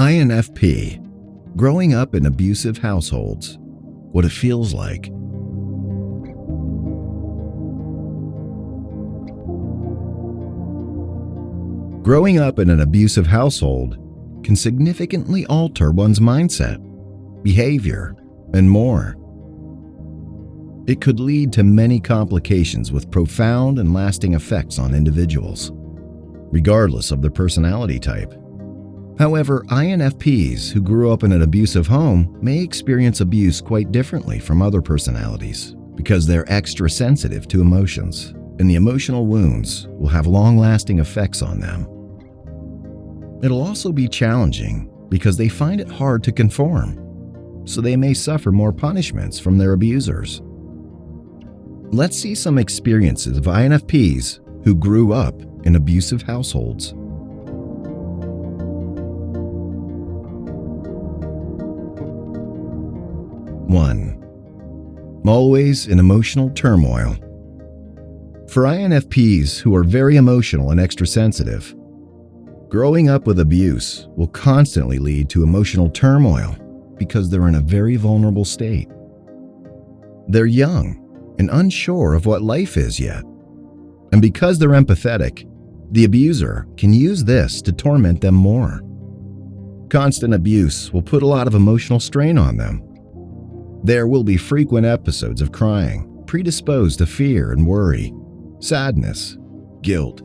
INFP. Growing up in abusive households. What it feels like. Growing up in an abusive household can significantly alter one's mindset, behavior, and more. It could lead to many complications with profound and lasting effects on individuals, regardless of their personality type. However, INFPs who grew up in an abusive home may experience abuse quite differently from other personalities because they're extra sensitive to emotions, and the emotional wounds will have long-lasting effects on them. It'll also be challenging because they find it hard to conform, so they may suffer more punishments from their abusers. Let's see some experiences of INFPs who grew up in abusive households. 1. Always in emotional turmoil. For INFPs who are very emotional and extra sensitive, growing up with abuse will constantly lead to emotional turmoil because they're in a very vulnerable state. They're young and unsure of what life is yet, and because they're empathetic, the abuser can use this to torment them more. Constant abuse will put a lot of emotional strain on them. There will be frequent episodes of crying, predisposed to fear and worry, sadness, guilt,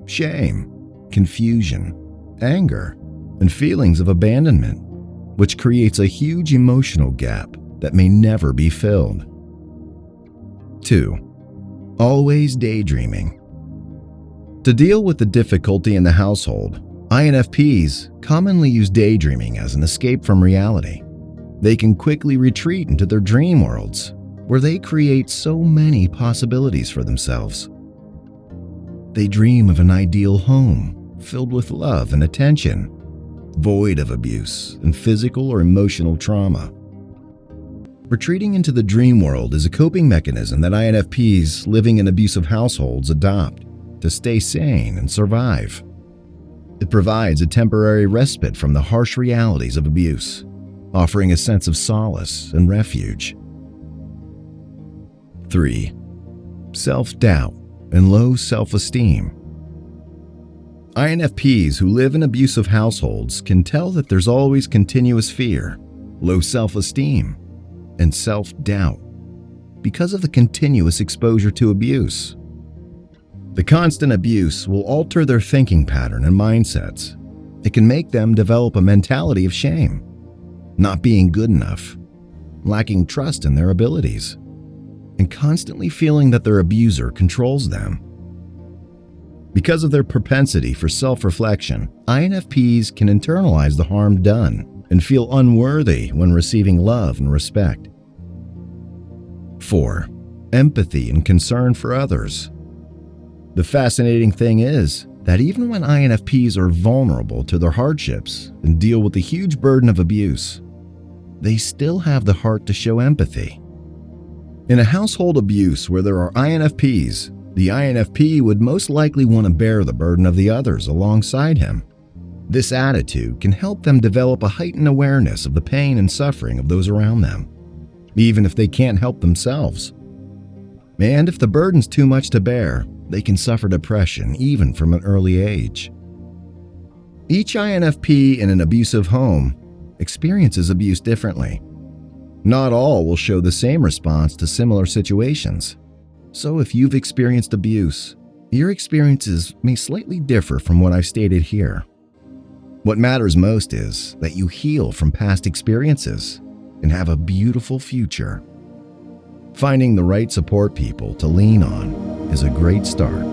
shame, confusion, anger, and feelings of abandonment, which creates a huge emotional gap that may never be filled. 2. Always daydreaming. To deal with the difficulty in the household, INFPs commonly use daydreaming as an escape from reality. They can quickly retreat into their dream worlds, where they create so many possibilities for themselves. They dream of an ideal home, filled with love and attention, void of abuse and physical or emotional trauma. Retreating into the dream world is a coping mechanism that INFPs living in abusive households adopt to stay sane and survive. It provides a temporary respite from the harsh realities of abuse, offering a sense of solace and refuge. 3. Self-doubt and low self-esteem. INFPs who live in abusive households can tell that there's always continuous fear, low self-esteem, and self-doubt because of the continuous exposure to abuse. The constant abuse will alter their thinking pattern and mindsets. It can make them develop a mentality of shame, not being good enough, lacking trust in their abilities, and constantly feeling that their abuser controls them. Because of their propensity for self-reflection, INFPs can internalize the harm done and feel unworthy when receiving love and respect. 4. Empathy and concern for others. The fascinating thing is that even when INFPs are vulnerable to their hardships and deal with the huge burden of abuse, they still have the heart to show empathy. In a household abuse where there are INFPs, the INFP would most likely want to bear the burden of the others alongside him. This attitude can help them develop a heightened awareness of the pain and suffering of those around them, even if they can't help themselves. And if the burden's too much to bear, they can suffer depression even from an early age. Each INFP in an abusive home experiences abuse differently. Not all will show the same response to similar situations. So if you've experienced abuse, your experiences may slightly differ from what I've stated here. What matters most is that you heal from past experiences and have a beautiful future. Finding the right support people to lean on is a great start.